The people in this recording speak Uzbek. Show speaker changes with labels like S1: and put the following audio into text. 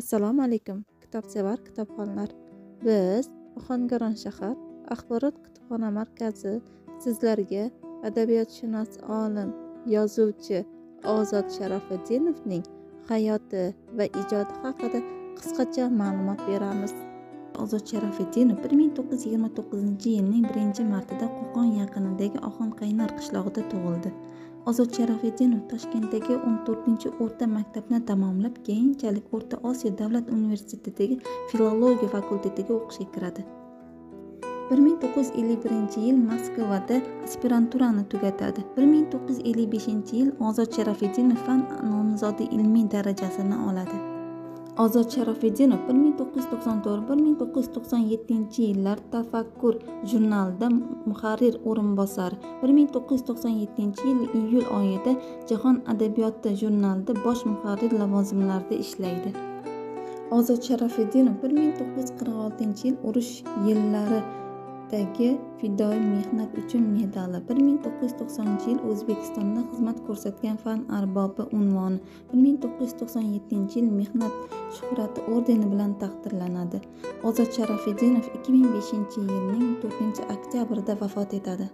S1: Assalomu alaykum, kitobsevar kitobxonlar. Biz Ohangaron shahar axborot kutubxona markazi sizlarga adabiyotshunos olim, yozuvchi Ozod Sharofiddinovning hayoti va ijodi haqida qisqacha ma'lumot beramiz. Ozod Sharofiddinov 1929-yilning 1-martida Qo'qon yaqinidagi Ohanqaynar qishlog'ida tug'ildi. Ozod Sharofiddinov Toshkentdagi 14-o'rta maktabni tamomlab, keyinchalik O'rta Osiyo davlat universitetidagi filologiya fakultetiga o'qishga kiradi. 1951-yil Moskvada aspiranturani tugatadi. 1955-yil Ozod Sharofiddinov fan nomzodi ilmiy darajasini oladi. Ozod Sharofiddinov 1994-1997-yillar Tafakkur jurnalida muharrir o'rinbosari, 1997-yil iyul oyida Jahon adabiyoti jurnalida bosh muharrir lavozimlarida ishlaydi. Ozod Sharofiddinov 1946-yil urush yillaridagi fidoyi mehnat uchun medali, 1990-yil O'zbekistonda xizmat ko'rsatgan fan arbobi unvoni, 1997-yil mehnat shuhrati ordeni bilan taqdirlanadi. Ozod Sharofiddinov 2005-yilning 4-oktyabrida vafot etadi.